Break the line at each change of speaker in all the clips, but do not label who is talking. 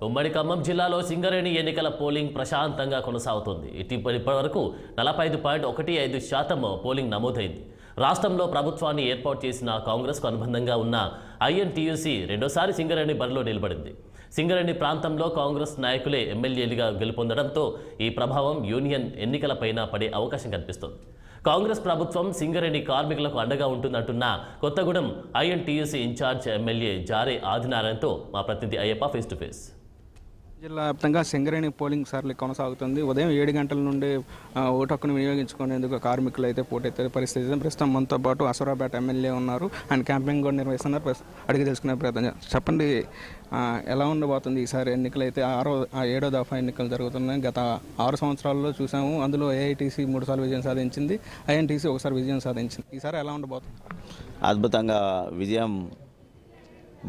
ఉమ్మడి ఖమ్మం జిల్లాలో సింగరేణి ఎన్నికల పోలింగ్ ప్రశాంతంగా కొనసాగుతోంది. ఇప్పటివరకు 45.15% పోలింగ్ నమోదైంది. రాష్ట్రంలో ప్రభుత్వాన్ని ఏర్పాటు చేసిన కాంగ్రెస్కు అనుబంధంగా ఉన్న ఐఎన్టీయూసీ రెండోసారి సింగరేణి బరిలో నిలబడింది. సింగరేణి ప్రాంతంలో కాంగ్రెస్ నాయకులే ఎమ్మెల్యేలుగా గెలుపొందడంతో ఈ ప్రభావం యూనియన్ ఎన్నికలపైన పడే అవకాశం కనిపిస్తోంది. కాంగ్రెస్ ప్రభుత్వం సింగరేణి కార్మికులకు అండగా ఉంటుందంటున్న కొత్తగూడెం ఐఎన్టీయూసీ ఇన్ఛార్జ్ ఎమ్మెల్యే జారే ఆదినారాయణతో మా ప్రతినిధి అయ్యప్ప ఫేస్ టు ఫేస్.
జిల్లా వ్యాప్తంగా సింగరేణి పోలింగ్ సర్లీ కొనసాగుతుంది. ఉదయం 7 గంటల నుండి ఓటు హక్కును వినియోగించుకునేందుకు కార్మికులు అయితే పోటెత్తే పరిస్థితి. ప్రస్తుతం మనతో పాటు అసరాపేట ఎమ్మెల్యే ఉన్నారు. ఆయన క్యాంపింగ్ కూడా నిర్వహిస్తున్నారు. అడిగి తెలుసుకునే ప్రయత్నం చెప్పండి, ఎలా ఉండబోతుంది ఈసారి ఎన్నికలు? అయితే 7వ దఫా ఎన్నికలు జరుగుతున్నాయి. గత 6 సంవత్సరాల్లో చూసాము. అందులో ఏఐటీసీ 3 సార్లు విజయం సాధించింది, ఐఎన్టీసీ 1 సారి విజయం సాధించింది. ఈసారి ఎలా ఉండబోతుంది?
అద్భుతంగా విజయం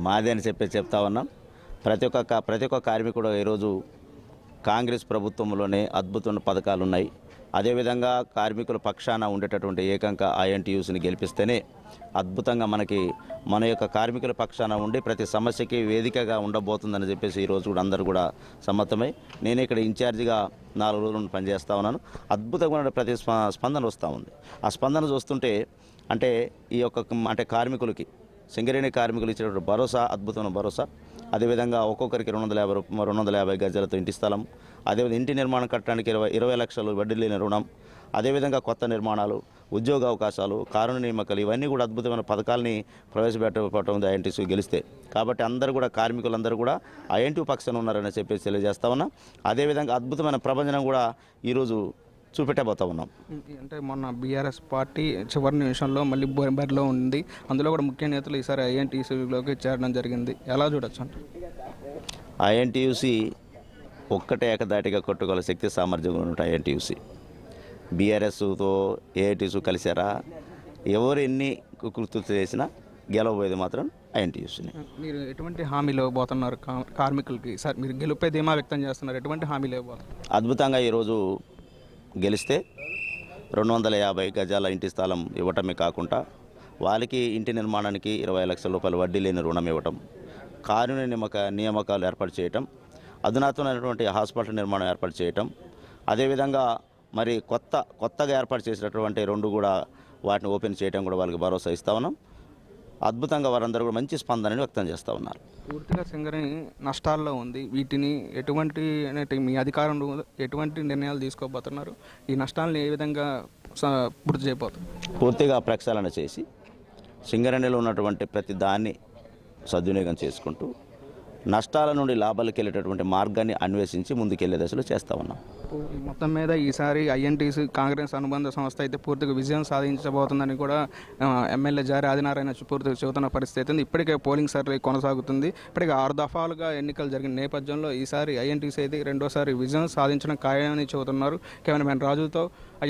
మాదే అని చెప్తా ఉన్నాం. ప్రతి ఒక్క కార్మికుడు ఈరోజు కాంగ్రెస్ ప్రభుత్వంలోనే అద్భుతమైన పథకాలు ఉన్నాయి. అదేవిధంగా కార్మికుల పక్షాన ఉండేటటువంటి ఏకంక ఐఎన్టీయూసీని గెలిపిస్తేనే అద్భుతంగా మన యొక్క కార్మికుల పక్షాన ఉండి ప్రతి సమస్యకి వేదికగా ఉండబోతుందని చెప్పేసి ఈరోజు కూడా అందరూ కూడా సమ్మతమై నేను ఇక్కడ ఇన్ఛార్జిగా 4 రోజులు పనిచేస్తూ ఉన్నాను. అద్భుతంగా ప్రతి స్పందన వస్తూ ఉంది. ఆ స్పందన చూస్తుంటే కార్మికులకి సింగరేణి కార్మికులు ఇచ్చేటువంటి భరోసా, అద్భుతమైన భరోసా. అదేవిధంగా ఒక్కొక్కరికి 250 గజాలతో ఇంటి స్థలం, అదేవిధంగా ఇంటి నిర్మాణం కట్టడానికి 20 లక్షలు వడ్డీ లేని రుణం, అదేవిధంగా కొత్త నిర్మాణాలు, ఉద్యోగ అవకాశాలు, కారుణ్య నియామకాలు, ఇవన్నీ కూడా అద్భుతమైన పథకాలని ప్రవేశపెట్టడం ఐఎన్టీసీ గెలిస్తే. కాబట్టి అందరూ కూడా కార్మికులందరూ కూడా ఐఎన్టీ పక్షాన ఉన్నారని చెప్పేసి తెలియజేస్తా ఉన్నాం. అదేవిధంగా అద్భుతమైన ప్రభంజనం కూడా ఈరోజు చూపెట్టబోతా ఉన్నాం.
అంటే మొన్న బీఆర్ఎస్ పార్టీ చివరి నిమిషంలో మళ్ళీ బరిలో ఉంది. అందులో కూడా ముఖ్య నేతలు ఈసారి ఐఎన్టీయూసీలోకి చేరడం జరిగింది. ఎలా చూడొచ్చు అంటే
ఐఎన్టీయూసీ ఒక్కటే ఏకదాటిగా కొట్టుకోగల శక్తి సామర్థ్యం ఉంటాయి. ఐఎన్టీయూసీ బీఆర్ఎస్తో ఏఐటీసీ కలిసారా, ఎవరు ఎన్ని కృతులు చేసినా గెలవబోయేది మాత్రం ఐఎన్టీయూసీని.
మీరు ఎటువంటి హామీలు ఇవ్వబోతున్నారు కార్మికులకి? సార్ మీరు గెలుపై ధీమా వ్యక్తం చేస్తున్నారు, ఎటువంటి హామీలు ఇవ్వబోతున్నారు?
అద్భుతంగా ఈరోజు గెలిస్తే 250 గజాల ఇంటి స్థలం ఇవ్వటమే కాకుండా వాళ్ళకి ఇంటి నిర్మాణానికి 20 లక్షల రూపాయల వడ్డీ లేని రుణం ఇవ్వటం, కారుణ్య నియామకాలు ఏర్పాటు చేయటం, అధునాతనమైనటువంటి హాస్పిటల్ నిర్మాణం ఏర్పాటు చేయటం, అదేవిధంగా మరి కొత్తగా ఏర్పాటు చేసినటువంటి 2 కూడా వాటిని ఓపెన్ చేయడం కూడా వాళ్ళకి భరోసా ఇస్తా ఉన్నాం. అద్భుతంగా వారందరూ కూడా మంచి స్పందనని వ్యక్తం చేస్తూ ఉన్నారు.
పూర్తిగా సింగరేణి నష్టాల్లో ఉంది. వీటిని మీ అధికారంలో ఎటువంటి నిర్ణయాలు తీసుకోబోతున్నారు? ఈ నష్టాలను ఏ విధంగా పూర్తి చేయబోతున్నారు?
పూర్తిగా ప్రక్షాళన చేసి సింగరేణిలో ఉన్నటువంటి ప్రతి దాన్ని సద్వినియోగం చేసుకుంటూ నష్టాల నుండి లాభాలకు వెళ్ళేటటువంటి మార్గాన్ని అన్వేషించి ముందుకెళ్లే దశలో చేస్తూ ఉన్నాం.
మొత్తం మీద ఈసారి ఐఎన్టీసీ కాంగ్రెస్ అనుబంధ సంస్థ అయితే పూర్తిగా విజయం సాధించబోతుందని కూడా ఎమ్మెల్యే జారే ఆదినారాయణ పూర్తిగా చెబుతున్న పరిస్థితి ఉంది. ఇప్పటికే పోలింగ్ సర్వే కొనసాగుతుంది. ఇప్పటికే 6 దఫాలుగా ఎన్నికలు జరిగిన నేపథ్యంలో ఈసారి ఐఎన్టీసీ అయితే రెండోసారి విజయం సాధించడం ఖాయమని చెబుతున్నారు. కెమెరామెన్ రాజుతో